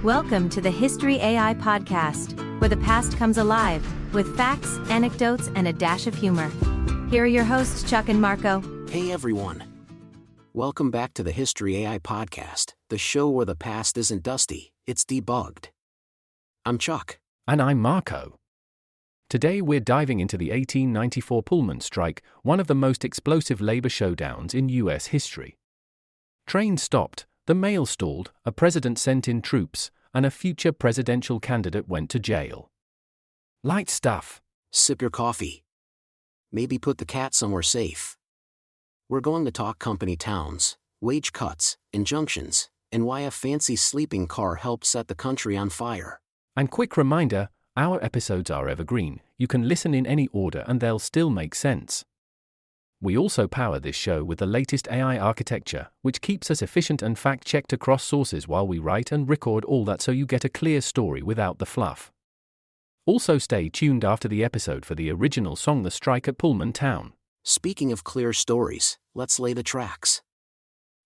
Welcome to the History AI podcast, where the past comes alive, with facts, anecdotes, and a dash of humor. Here are your hosts, Chuck and Marco. Hey everyone. Welcome back to the History AI podcast, the show where the past isn't dusty, it's debugged. I'm Chuck. And I'm Marco. Today we're diving into the 1894 Pullman Strike, one of the most explosive labor showdowns in U.S. history. Trains stopped, the mail stalled, a president sent in troops, and a future presidential candidate went to jail. Light stuff. Sip your coffee. Maybe put the cat somewhere safe. We're going to talk company towns, wage cuts, injunctions, and why a fancy sleeping car helped set the country on fire. And quick reminder, our episodes are evergreen. You can listen in any order and they'll still make sense. We also power this show with the latest AI architecture, which keeps us efficient and fact-checked across sources while we write and record all that so you get a clear story without the fluff. Also stay tuned after the episode for the original song The Strike at Pullman Town. Speaking of clear stories, let's lay the tracks.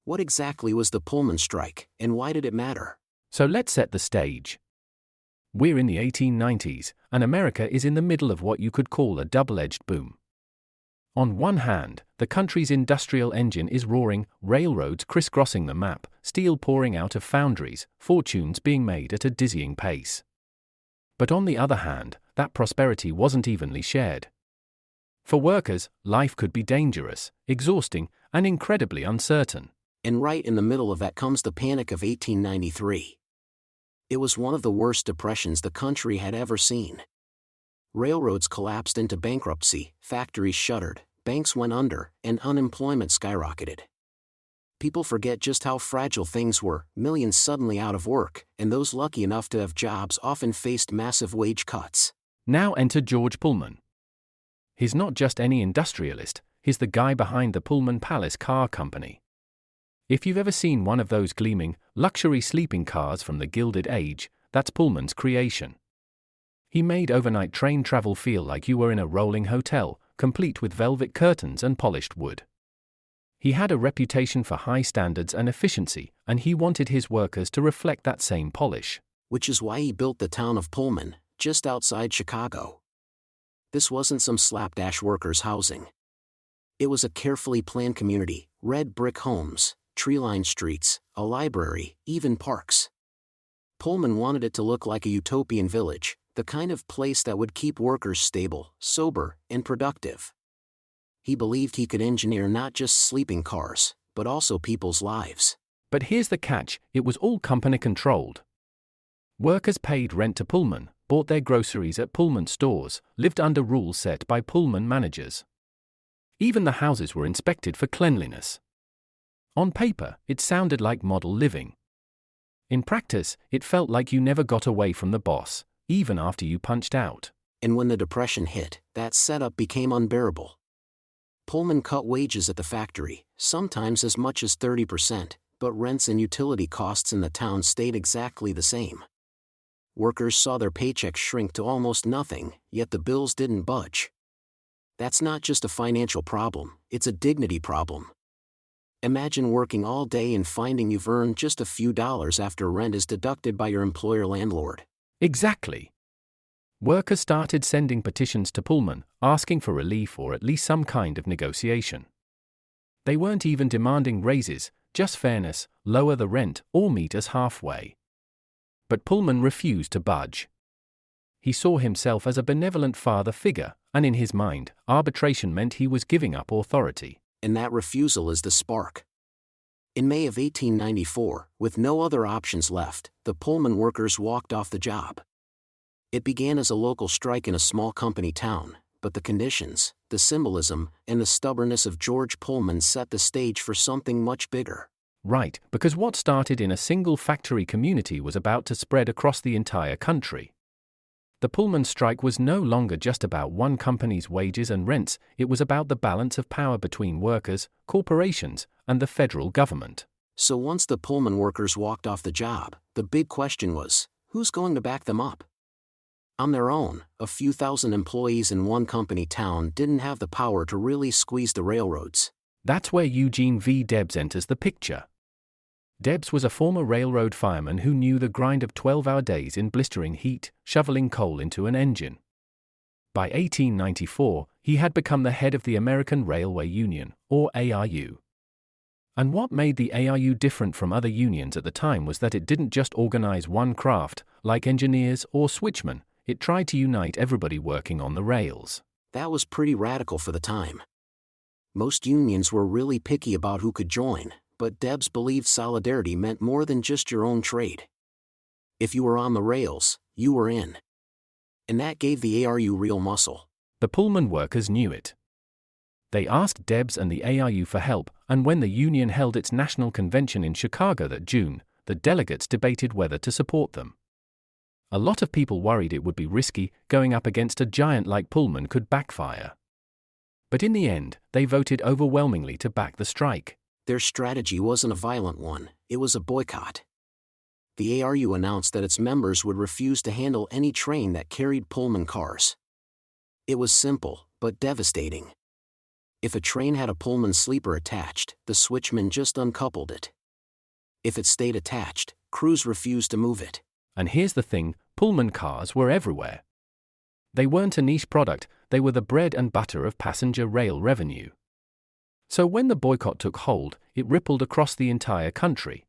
What exactly was the Pullman Strike, and why did it matter? So let's set the stage. We're in the 1890s, and America is in the middle of what you could call a double-edged boom. On one hand, the country's industrial engine is roaring, railroads crisscrossing the map, steel pouring out of foundries, fortunes being made at a dizzying pace. But on the other hand, that prosperity wasn't evenly shared. For workers, life could be dangerous, exhausting, and incredibly uncertain. And right in the middle of that comes the Panic of 1893. It was one of the worst depressions the country had ever seen. Railroads collapsed into bankruptcy, factories shuttered, banks went under, and unemployment skyrocketed. People forget just how fragile things were, millions suddenly out of work, and those lucky enough to have jobs often faced massive wage cuts. Now enter George Pullman. He's not just any industrialist, he's the guy behind the Pullman Palace Car Company. If you've ever seen one of those gleaming, luxury sleeping cars from the Gilded Age, that's Pullman's creation. He made overnight train travel feel like you were in a rolling hotel, complete with velvet curtains and polished wood. He had a reputation for high standards and efficiency, and he wanted his workers to reflect that same polish. Which is why he built the town of Pullman, just outside Chicago. This wasn't some slapdash workers' housing. It was a carefully planned community, red brick homes, tree-lined streets, a library, even parks. Pullman wanted it to look like a utopian village, the kind of place that would keep workers stable, sober, and productive. He believed he could engineer not just sleeping cars, but also people's lives. But here's the catch, it was all company-controlled. Workers paid rent to Pullman, bought their groceries at Pullman stores, lived under rules set by Pullman managers. Even the houses were inspected for cleanliness. On paper, it sounded like model living. In practice, it felt like you never got away from the boss, even after you punched out. And when the Depression hit, that setup became unbearable. Pullman cut wages at the factory, sometimes as much as 30%, but rents and utility costs in the town stayed exactly the same. Workers saw their paychecks shrink to almost nothing, yet the bills didn't budge. That's not just a financial problem, it's a dignity problem. Imagine working all day and finding you've earned just a few dollars after rent is deducted by your employer-landlord. Exactly. Workers started sending petitions to Pullman, asking for relief or at least some kind of negotiation. They weren't even demanding raises, just fairness, lower the rent, or meet us halfway. But Pullman refused to budge. He saw himself as a benevolent father figure, and in his mind, arbitration meant he was giving up authority. And that refusal is the spark. In May of 1894, with no other options left, the Pullman workers walked off the job. It began as a local strike in a small company town, but the conditions, the symbolism, and the stubbornness of George Pullman set the stage for something much bigger. Right, because what started in a single factory community was about to spread across the entire country. The Pullman strike was no longer just about one company's wages and rents, it was about the balance of power between workers, corporations, and the federal government. So once the Pullman workers walked off the job, the big question was, who's going to back them up? On their own, a few thousand employees in one company town didn't have the power to really squeeze the railroads. That's where Eugene V. Debs enters the picture. Debs was a former railroad fireman who knew the grind of 12-hour days in blistering heat, shoveling coal into an engine. By 1894, he had become the head of the American Railway Union, or ARU. And what made the ARU different from other unions at the time was that it didn't just organize one craft, like engineers or switchmen, it tried to unite everybody working on the rails. That was pretty radical for the time. Most unions were really picky about who could join, but Debs believed solidarity meant more than just your own trade. If you were on the rails, you were in. And that gave the ARU real muscle. The Pullman workers knew it. They asked Debs and the ARU for help, and when the union held its national convention in Chicago that June, the delegates debated whether to support them. A lot of people worried it would be risky, going up against a giant like Pullman could backfire. But in the end, they voted overwhelmingly to back the strike. Their strategy wasn't a violent one, it was a boycott. The ARU announced that its members would refuse to handle any train that carried Pullman cars. It was simple, but devastating. If a train had a Pullman sleeper attached, the switchman just uncoupled it. If it stayed attached, crews refused to move it. And here's the thing, Pullman cars were everywhere. They weren't a niche product, they were the bread and butter of passenger rail revenue. So when the boycott took hold, it rippled across the entire country.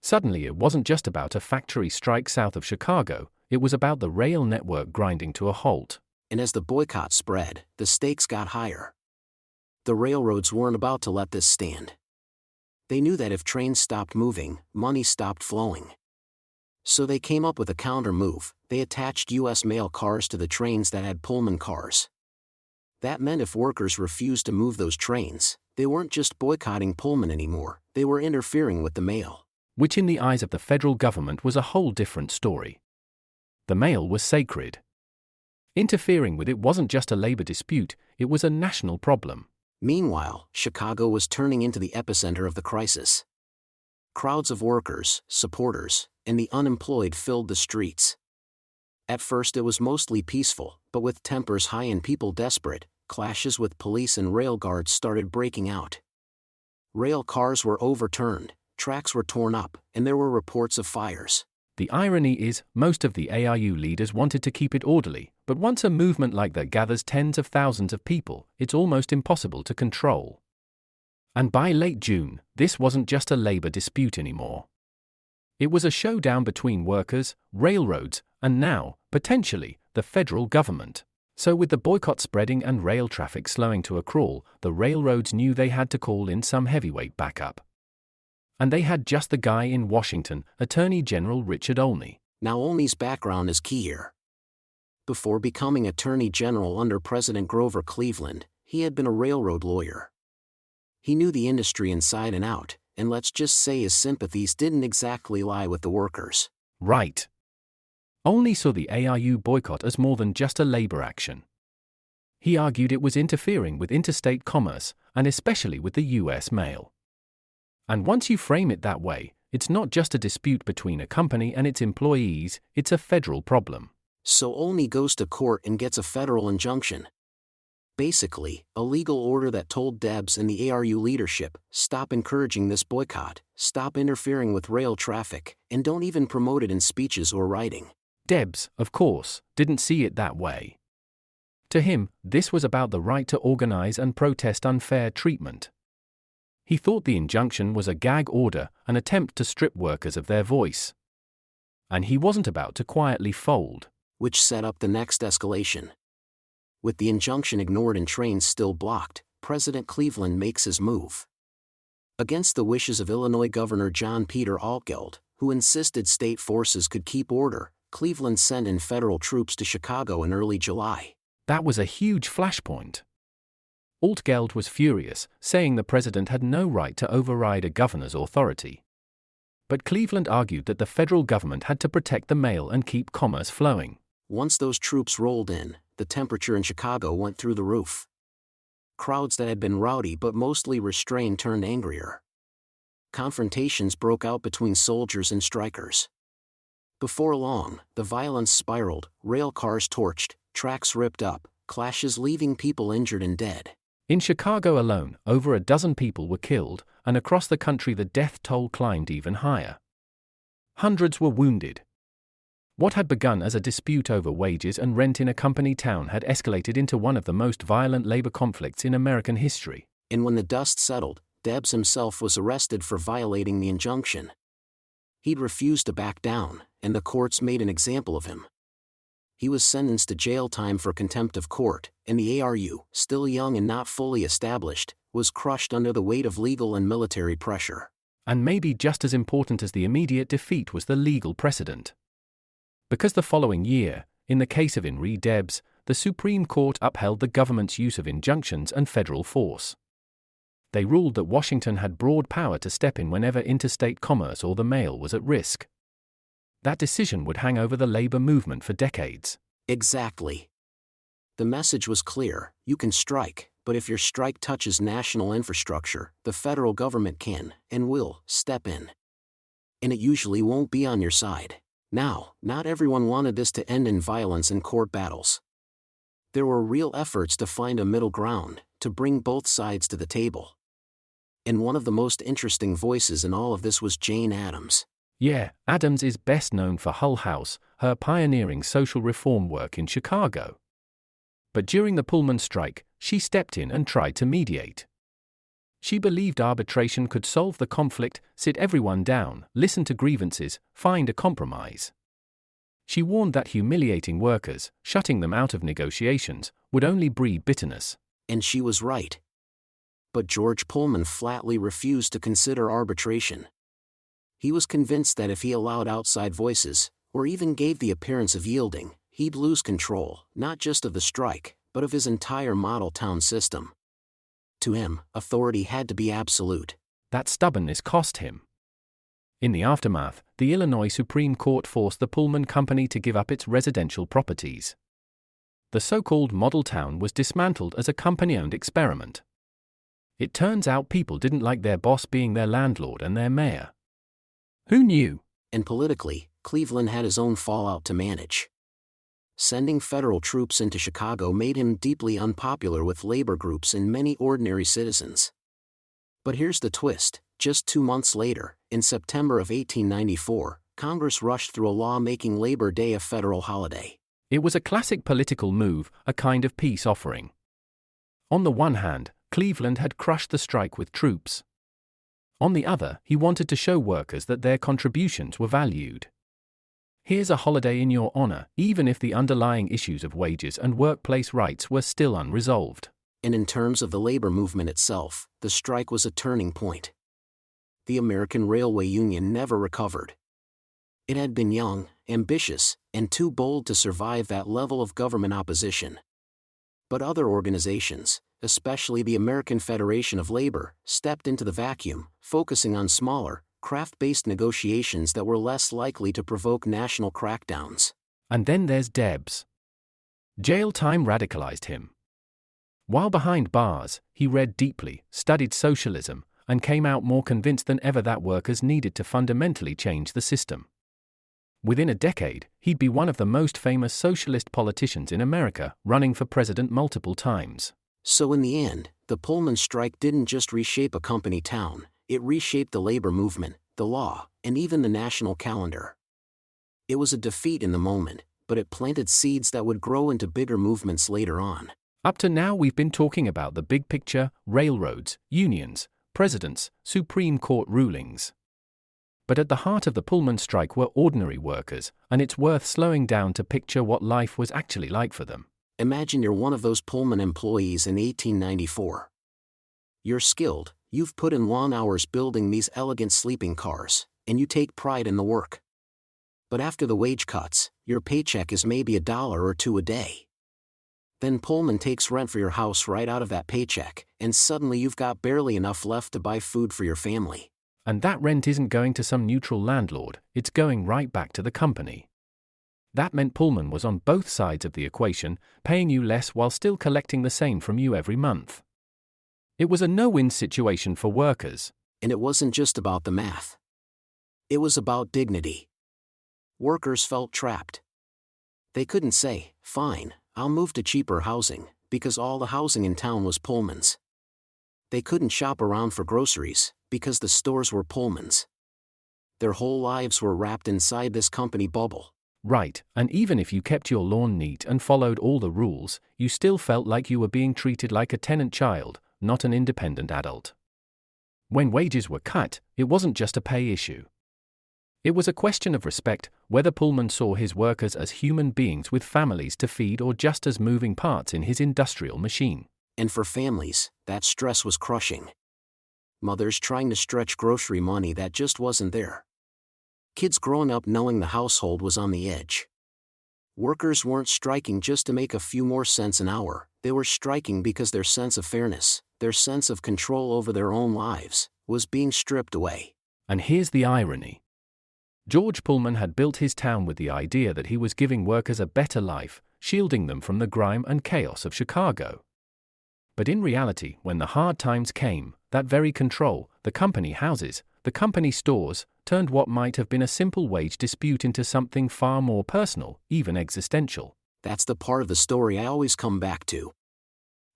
Suddenly it wasn't just about a factory strike south of Chicago, it was about the rail network grinding to a halt. And as the boycott spread, the stakes got higher. The railroads weren't about to let this stand. They knew that if trains stopped moving, money stopped flowing. So they came up with a counter move. They attached U.S. mail cars to the trains that had Pullman cars. That meant if workers refused to move those trains, they weren't just boycotting Pullman anymore, they were interfering with the mail. Which in the eyes of the federal government was a whole different story. The mail was sacred. Interfering with it wasn't just a labor dispute, it was a national problem. Meanwhile, Chicago was turning into the epicenter of the crisis. Crowds of workers, supporters, and the unemployed filled the streets. At first it was mostly peaceful, but with tempers high and people desperate, clashes with police and rail guards started breaking out. Rail cars were overturned, tracks were torn up, and there were reports of fires. The irony is, most of the ARU leaders wanted to keep it orderly, but once a movement like that gathers tens of thousands of people, it's almost impossible to control. And by late June, this wasn't just a labor dispute anymore. It was a showdown between workers, railroads, and now, potentially, the federal government. So with the boycott spreading and rail traffic slowing to a crawl, the railroads knew they had to call in some heavyweight backup. And they had just the guy in Washington, Attorney General Richard Olney. Now Olney's background is key here. Before becoming Attorney General under President Grover Cleveland, he had been a railroad lawyer. He knew the industry inside and out, and let's just say his sympathies didn't exactly lie with the workers. Right. Olney saw the ARU boycott as more than just a labor action. He argued it was interfering with interstate commerce, and especially with the U.S. mail. And once you frame it that way, it's not just a dispute between a company and its employees, it's a federal problem. So Olney goes to court and gets a federal injunction. Basically, a legal order that told Debs and the ARU leadership, stop encouraging this boycott, stop interfering with rail traffic, and don't even promote it in speeches or writing. Debs, of course, didn't see it that way. To him, this was about the right to organize and protest unfair treatment. He thought the injunction was a gag order, an attempt to strip workers of their voice. And he wasn't about to quietly fold. Which set up the next escalation. With the injunction ignored and trains still blocked, President Cleveland makes his move. Against the wishes of Illinois Governor John Peter Altgeld, who insisted state forces could keep order, Cleveland sent in federal troops to Chicago in early July. That was a huge flashpoint. Altgeld was furious, saying the president had no right to override a governor's authority. But Cleveland argued that the federal government had to protect the mail and keep commerce flowing. Once those troops rolled in, the temperature in Chicago went through the roof. Crowds that had been rowdy but mostly restrained turned angrier. Confrontations broke out between soldiers and strikers. Before long, the violence spiraled, rail cars torched, tracks ripped up, clashes leaving people injured and dead. In Chicago alone, over a dozen people were killed, and across the country the death toll climbed even higher. Hundreds were wounded. What had begun as a dispute over wages and rent in a company town had escalated into one of the most violent labor conflicts in American history. And when the dust settled, Debs himself was arrested for violating the injunction. He'd refused to back down, and the courts made an example of him. He was sentenced to jail time for contempt of court, and the ARU, still young and not fully established, was crushed under the weight of legal and military pressure. And maybe just as important as the immediate defeat was the legal precedent. Because the following year, in the case of Eugene V, Debs, the Supreme Court upheld the government's use of injunctions and federal force. They ruled that Washington had broad power to step in whenever interstate commerce or the mail was at risk. That decision would hang over the labor movement for decades. Exactly. The message was clear: you can strike, but if your strike touches national infrastructure, the federal government can, and will, step in. And it usually won't be on your side. Now, not everyone wanted this to end in violence and court battles. There were real efforts to find a middle ground, to bring both sides to the table. And one of the most interesting voices in all of this was Jane Addams. Yeah, Addams is best known for Hull House, her pioneering social reform work in Chicago. But during the Pullman Strike, she stepped in and tried to mediate. She believed arbitration could solve the conflict, sit everyone down, listen to grievances, find a compromise. She warned that humiliating workers, shutting them out of negotiations, would only breed bitterness. And she was right. But George Pullman flatly refused to consider arbitration. He was convinced that if he allowed outside voices, or even gave the appearance of yielding, he'd lose control, not just of the strike, but of his entire model town system. To him, authority had to be absolute. That stubbornness cost him. In the aftermath, the Illinois Supreme Court forced the Pullman Company to give up its residential properties. The so-called model town was dismantled as a company-owned experiment. It turns out people didn't like their boss being their landlord and their mayor. Who knew? And politically, Cleveland had his own fallout to manage. Sending federal troops into Chicago made him deeply unpopular with labor groups and many ordinary citizens. But here's the twist: just 2 months later, in September of 1894, Congress rushed through a law making Labor Day a federal holiday. It was a classic political move, a kind of peace offering. On the one hand, Cleveland had crushed the strike with troops. On the other, he wanted to show workers that their contributions were valued. Here's a holiday in your honor, even if the underlying issues of wages and workplace rights were still unresolved. And in terms of the labor movement itself, the strike was a turning point. The American Railway Union never recovered. It had been young, ambitious, and too bold to survive that level of government opposition. But other organizations, especially the American Federation of Labor, stepped into the vacuum, focusing on smaller, craft-based negotiations that were less likely to provoke national crackdowns. And then there's Debs. Jail time radicalized him. While behind bars, he read deeply, studied socialism, and came out more convinced than ever that workers needed to fundamentally change the system. Within a decade, he'd be one of the most famous socialist politicians in America, running for president multiple times. So in the end, the Pullman Strike didn't just reshape a company town, it reshaped the labor movement, the law, and even the national calendar. It was a defeat in the moment, but it planted seeds that would grow into bigger movements later on. Up to now we've been talking about the big picture: railroads, unions, presidents, Supreme Court rulings. But at the heart of the Pullman Strike were ordinary workers, and it's worth slowing down to picture what life was actually like for them. Imagine you're one of those Pullman employees in 1894. You're skilled, you've put in long hours building these elegant sleeping cars, and you take pride in the work. But after the wage cuts, your paycheck is maybe $1 or $2 a day. Then Pullman takes rent for your house right out of that paycheck, and suddenly you've got barely enough left to buy food for your family. And that rent isn't going to some neutral landlord, it's going right back to the company. That meant Pullman was on both sides of the equation, paying you less while still collecting the same from you every month. It was a no-win situation for workers. And it wasn't just about the math. It was about dignity. Workers felt trapped. They couldn't say, "Fine, I'll move to cheaper housing," because all the housing in town was Pullman's. They couldn't shop around for groceries, because the stores were Pullman's. Their whole lives were wrapped inside this company bubble. Right, and even if you kept your lawn neat and followed all the rules, you still felt like you were being treated like a tenant child, not an independent adult. When wages were cut, it wasn't just a pay issue. It was a question of respect, whether Pullman saw his workers as human beings with families to feed or just as moving parts in his industrial machine. And for families, that stress was crushing. Mothers trying to stretch grocery money that just wasn't there. Kids growing up knowing the household was on the edge. Workers weren't striking just to make a few more cents an hour, they were striking because their sense of fairness, their sense of control over their own lives, was being stripped away. And here's the irony. George Pullman had built his town with the idea that he was giving workers a better life, shielding them from the grime and chaos of Chicago. But in reality, when the hard times came, that very control, the company houses, the company stores, turned what might have been a simple wage dispute into something far more personal, even existential. That's the part of the story I always come back to.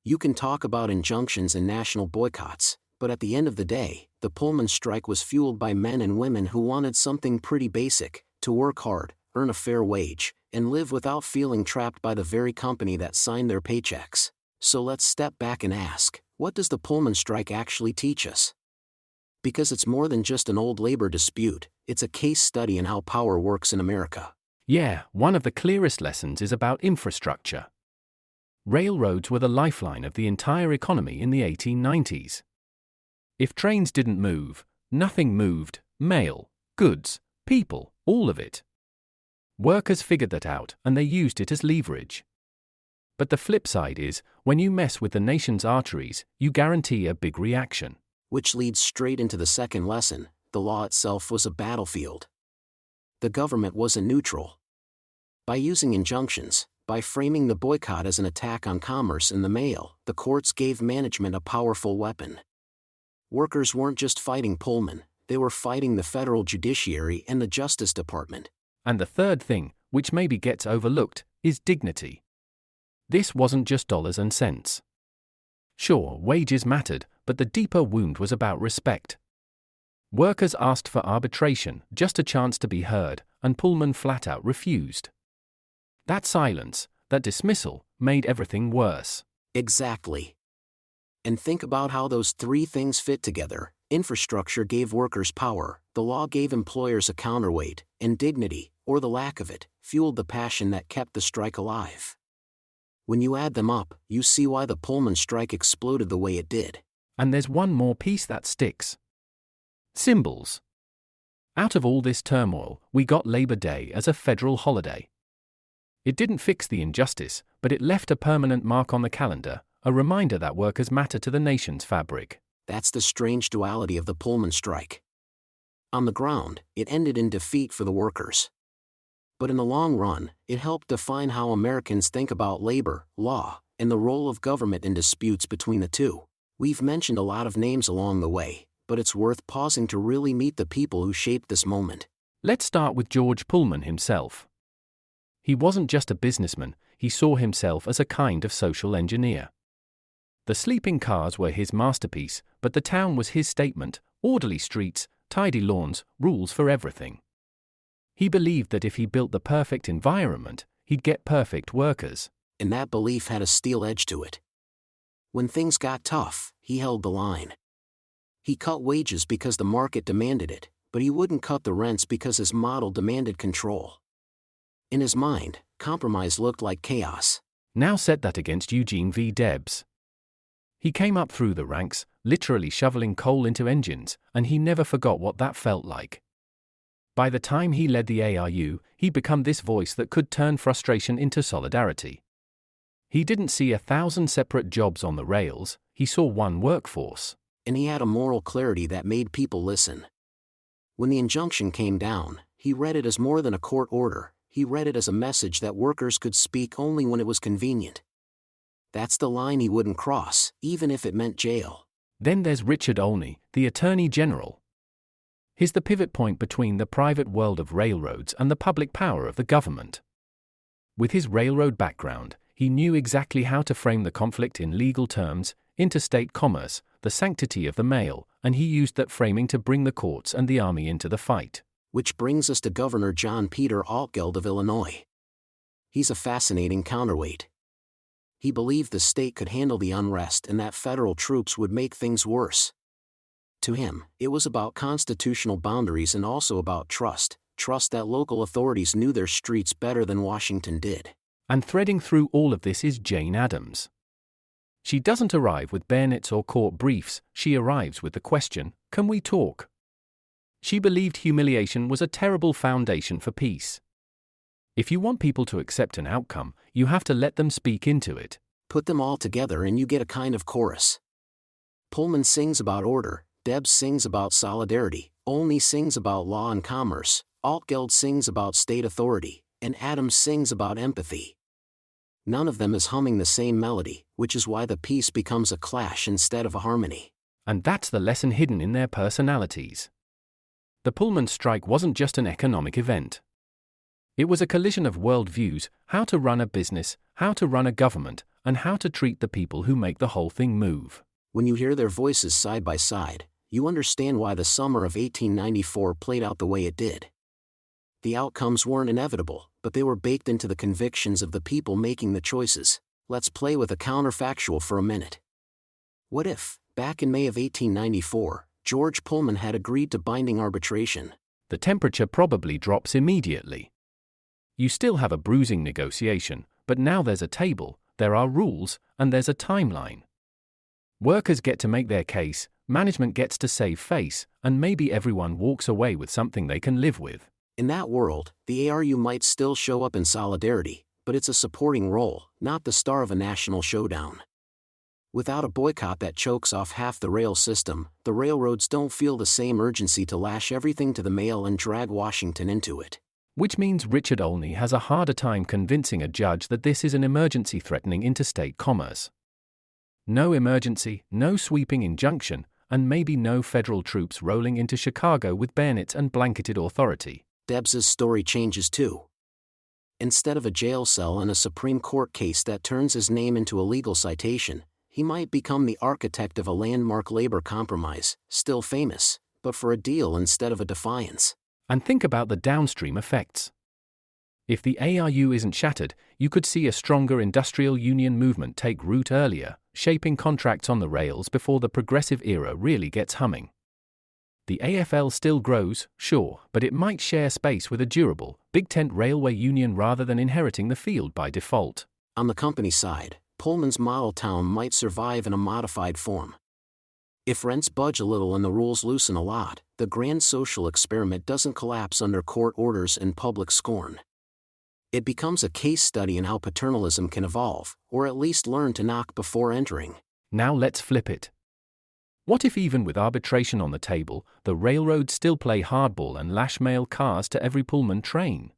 You can talk about injunctions and national boycotts, but at the end of the day, the Pullman strike was fueled by men and women who wanted something pretty basic: to work hard, earn a fair wage, and live without feeling trapped by the very company that signed their paychecks. So let's step back and ask, what does the Pullman strike actually teach us? Because it's more than just an old labor dispute, it's a case study in how power works in America. Yeah, one of the clearest lessons is about infrastructure. Railroads were the lifeline of the entire economy in the 1890s. If trains didn't move, nothing moved: mail, goods, people, all of it. Workers figured that out, and they used it as leverage. But the flip side is, when you mess with the nation's arteries, you guarantee a big reaction. Which leads straight into the second lesson: the law itself was a battlefield. The government wasn't neutral. By using injunctions, by framing the boycott as an attack on commerce and the mail, the courts gave management a powerful weapon. Workers weren't just fighting Pullman, they were fighting the federal judiciary and the Justice Department. And the third thing, which maybe gets overlooked, is dignity. This wasn't just dollars and cents. Sure, wages mattered, but the deeper wound was about respect. Workers asked for arbitration, just a chance to be heard, and Pullman flat out refused. That silence, that dismissal, made everything worse. Exactly. And think about how those three things fit together. Infrastructure gave workers power, the law gave employers a counterweight, and dignity, or the lack of it, fueled the passion that kept the strike alive. When you add them up, you see why the Pullman strike exploded the way it did. And there's one more piece that sticks. Symbols. Out of all this turmoil, we got Labor Day as a federal holiday. It didn't fix the injustice, but it left a permanent mark on the calendar, a reminder that workers matter to the nation's fabric. That's the strange duality of the Pullman strike. On the ground, it ended in defeat for the workers. But in the long run, it helped define how Americans think about labor, law, and the role of government in disputes between the two. We've mentioned a lot of names along the way, but it's worth pausing to really meet the people who shaped this moment. Let's start with George Pullman himself. He wasn't just a businessman, he saw himself as a kind of social engineer. The sleeping cars were his masterpiece, but the town was his statement: orderly streets, tidy lawns, rules for everything. He believed that if he built the perfect environment, he'd get perfect workers. And that belief had a steel edge to it. When things got tough, he held the line. He cut wages because the market demanded it, but he wouldn't cut the rents because his model demanded control. In his mind, compromise looked like chaos. Now set that against Eugene V. Debs. He came up through the ranks, literally shoveling coal into engines, and he never forgot what that felt like. By the time he led the ARU, he'd become this voice that could turn frustration into solidarity. He didn't see 1,000 separate jobs on the rails, he saw one workforce. And he had a moral clarity that made people listen. When the injunction came down, he read it as more than a court order, he read it as a message that workers could speak only when it was convenient. That's the line he wouldn't cross, even if it meant jail. Then there's Richard Olney, the Attorney General. He's the pivot point between the private world of railroads and the public power of the government. With his railroad background, he knew exactly how to frame the conflict in legal terms, interstate commerce, the sanctity of the mail, and he used that framing to bring the courts and the army into the fight. Which brings us to Governor John Peter Altgeld of Illinois. He's a fascinating counterweight. He believed the state could handle the unrest and that federal troops would make things worse. To him, it was about constitutional boundaries and also about trust that local authorities knew their streets better than Washington did. And threading through all of this is Jane Addams. She doesn't arrive with bayonets or court briefs, she arrives with the question, can we talk? She believed humiliation was a terrible foundation for peace. If you want people to accept an outcome, you have to let them speak into it. Put them all together and you get a kind of chorus. Pullman sings about order, Debs sings about solidarity, Olney sings about law and commerce, Altgeld sings about state authority, and Addams sings about empathy. None of them is humming the same melody, which is why the piece becomes a clash instead of a harmony. And that's the lesson hidden in their personalities. The Pullman Strike wasn't just an economic event. It was a collision of worldviews, how to run a business, how to run a government, and how to treat the people who make the whole thing move. When you hear their voices side by side, you understand why the summer of 1894 played out the way it did. The outcomes weren't inevitable, but they were baked into the convictions of the people making the choices. Let's play with a counterfactual for a minute. What if, back in May of 1894, George Pullman had agreed to binding arbitration? The temperature probably drops immediately. You still have a bruising negotiation, but now there's a table, there are rules, and there's a timeline. Workers get to make their case, management gets to save face, and maybe everyone walks away with something they can live with. In that world, the ARU might still show up in solidarity, but it's a supporting role, not the star of a national showdown. Without a boycott that chokes off half the rail system, the railroads don't feel the same urgency to lash everything to the mail and drag Washington into it. Which means Richard Olney has a harder time convincing a judge that this is an emergency threatening interstate commerce. No emergency, no sweeping injunction, and maybe no federal troops rolling into Chicago with bayonets and blanketed authority. Debs's story changes too. Instead of a jail cell and a Supreme Court case that turns his name into a legal citation, he might become the architect of a landmark labor compromise, still famous, but for a deal instead of a defiance. And think about the downstream effects. If the ARU isn't shattered, you could see a stronger industrial union movement take root earlier, shaping contracts on the rails before the progressive era really gets humming. The AFL still grows, sure, but it might share space with a durable, big tent railway union rather than inheriting the field by default. On the company side, Pullman's model town might survive in a modified form. If rents budge a little and the rules loosen a lot, the grand social experiment doesn't collapse under court orders and public scorn. It becomes a case study in how paternalism can evolve, or at least learn to knock before entering. Now let's flip it. What if even with arbitration on the table, the railroads still play hardball and lash mail cars to every Pullman train?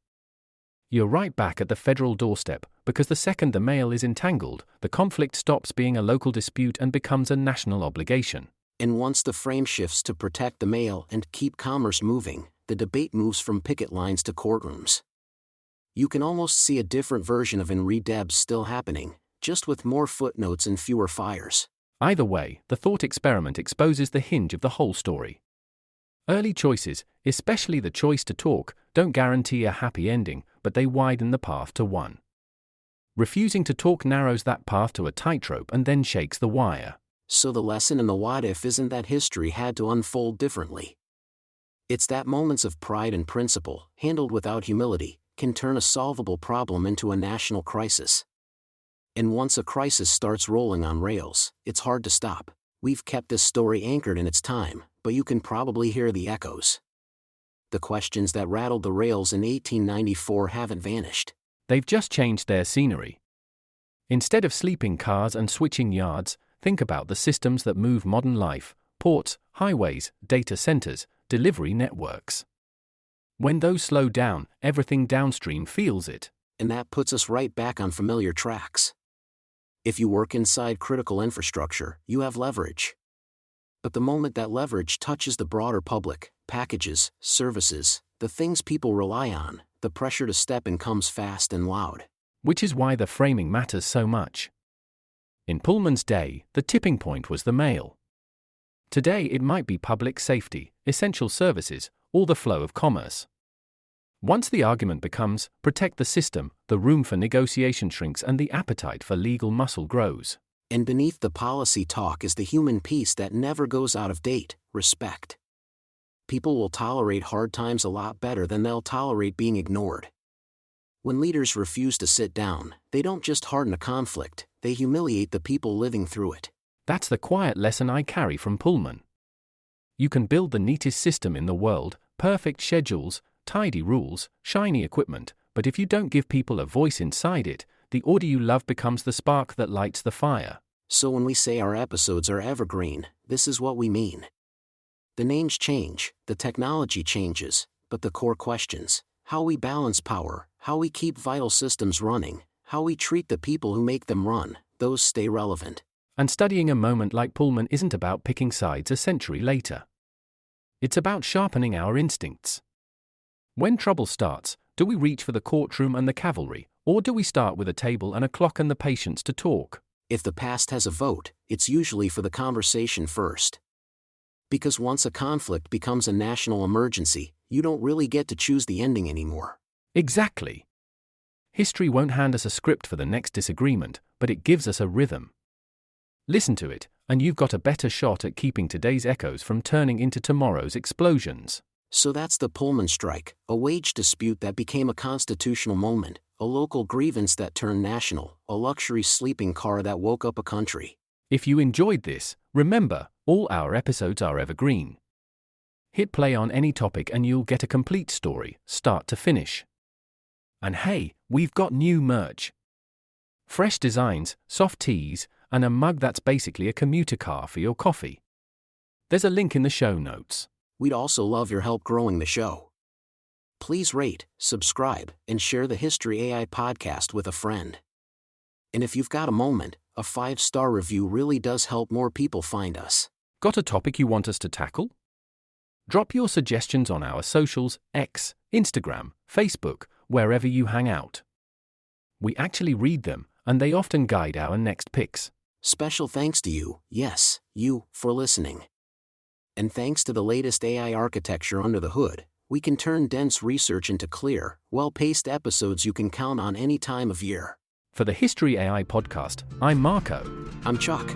You're right back at the federal doorstep, because the second the mail is entangled, the conflict stops being a local dispute and becomes a national obligation. And once the frame shifts to protect the mail and keep commerce moving, the debate moves from picket lines to courtrooms. You can almost see a different version of Henry Debs still happening, just with more footnotes and fewer fires. Either way, the thought experiment exposes the hinge of the whole story. Early choices, especially the choice to talk, don't guarantee a happy ending, but they widen the path to one. Refusing to talk narrows that path to a tightrope and then shakes the wire. So the lesson in the what if isn't that history had to unfold differently. It's that moments of pride and principle, handled without humility, can turn a solvable problem into a national crisis. And once a crisis starts rolling on rails, it's hard to stop. We've kept this story anchored in its time, but you can probably hear the echoes. The questions that rattled the rails in 1894 haven't vanished. They've just changed their scenery. Instead of sleeping cars and switching yards, think about the systems that move modern life: ports, highways, data centers, delivery networks. When those slow down, everything downstream feels it. And that puts us right back on familiar tracks. If you work inside critical infrastructure, you have leverage. But the moment that leverage touches the broader public, packages, services, the things people rely on, the pressure to step in comes fast and loud. which is why the framing matters so much. In Pullman's day, the tipping point was the mail. Today it might be public safety, essential services, or the flow of commerce. Once the argument becomes, protect the system, the room for negotiation shrinks and the appetite for legal muscle grows. And beneath the policy talk is the human piece that never goes out of date: respect. People will tolerate hard times a lot better than they'll tolerate being ignored. When leaders refuse to sit down, they don't just harden a conflict, they humiliate the people living through it. That's the quiet lesson I carry from Pullman. You can build the neatest system in the world, perfect schedules, tidy rules, shiny equipment, but if you don't give people a voice inside it, the order you love becomes the spark that lights the fire. So when we say our episodes are evergreen, this is what we mean. The names change, the technology changes, but the core questions, how we balance power, how we keep vital systems running, how we treat the people who make them run, those stay relevant. And studying a moment like Pullman isn't about picking sides a century later. It's about sharpening our instincts. When trouble starts, do we reach for the courtroom and the cavalry, or do we start with a table and a clock and the patience to talk? If the past has a vote, it's usually for the conversation first. Because once a conflict becomes a national emergency, you don't really get to choose the ending anymore. Exactly. History won't hand us a script for the next disagreement, but it gives us a rhythm. Listen to it, and you've got a better shot at keeping today's echoes from turning into tomorrow's explosions. So that's the Pullman Strike, a wage dispute that became a constitutional moment, a local grievance that turned national, a luxury sleeping car that woke up a country. If you enjoyed this, remember, all our episodes are evergreen. Hit play on any topic and you'll get a complete story, start to finish. And hey, we've got new merch. Fresh designs, soft teas, and a mug that's basically a commuter car for your coffee. There's a link in the show notes. We'd also love your help growing the show. Please rate, subscribe, and share the History AI podcast with a friend. And if you've got a moment, a 5-star review really does help more people find us. Got a topic you want us to tackle? Drop your suggestions on our socials, X, Instagram, Facebook, wherever you hang out. We actually read them, and they often guide our next picks. Special thanks to you, yes, you, for listening. And thanks to the latest AI architecture under the hood, we can turn dense research into clear, well-paced episodes you can count on any time of year. For the History AI podcast, I'm Marco. I'm Chuck.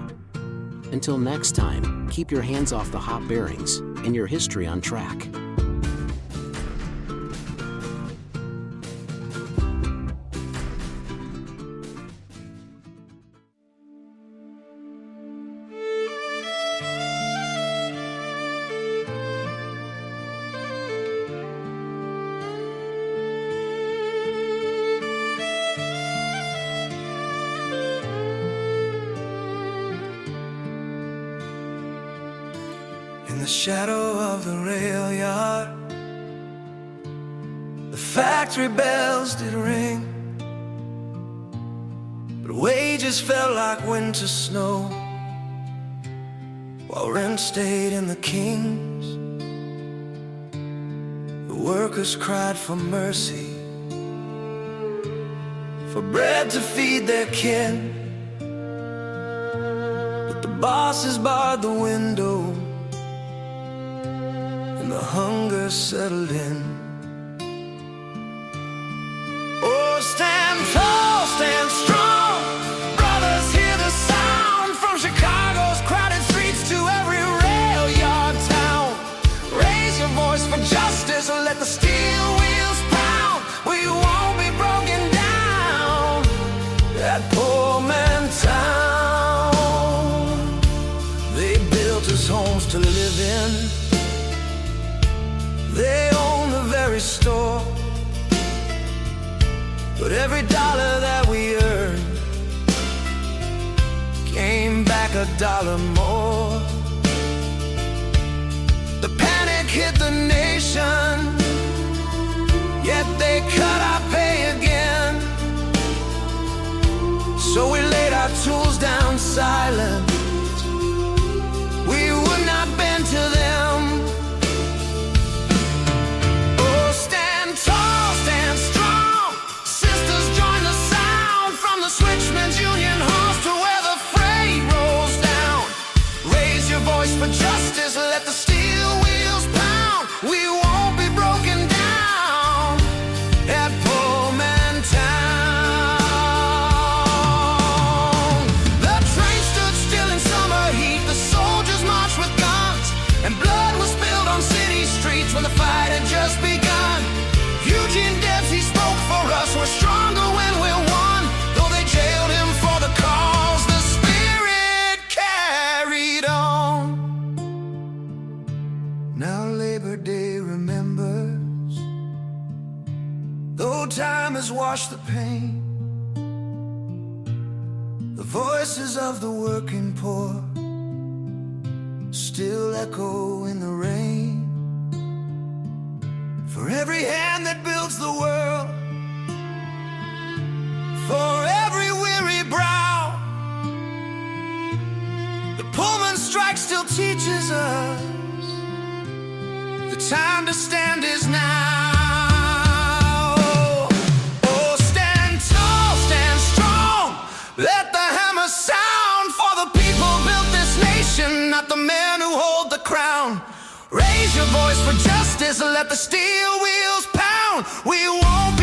Until next time, keep your hands off the hot bearings, and your history on track. In the shadow of the rail yard, the factory bells did ring, but wages fell like winter snow, while rent stayed in the kings. The workers cried for mercy, for bread to feed their kin, but the bosses barred the window, the hunger settled in. Oh, stand tall, stand strong, brothers, hear the sound from Chicago's crowded streets to every rail yard town. Raise your voice for justice, let the steel wheels pound. We won't be broken down at Pullman town. They built us homes to live in, they own the very store, but every dollar that we earned came back $1 more. The panic hit the nation, yet they cut our pay again. So we laid our tools down silent, we would not bend to them. Stand tall, stand strong, sisters join the sound. on city streets when the fight had just begun. Eugene Debs, he spoke for us. We're stronger when we're one. Though they jailed him for the cause, the spirit carried on. Now Labor Day remembers, though time has washed the pain. The voices of the working poor still echo in the rain. For every hand that builds the world, for every weary brow, the Pullman Strike still teaches us the time to stand is now. Oh, stand tall, stand strong, let the hammer sound, for the people built this nation, not the men who hold the crown. Raise your voice for justice, let the steel wheels pound. We won't be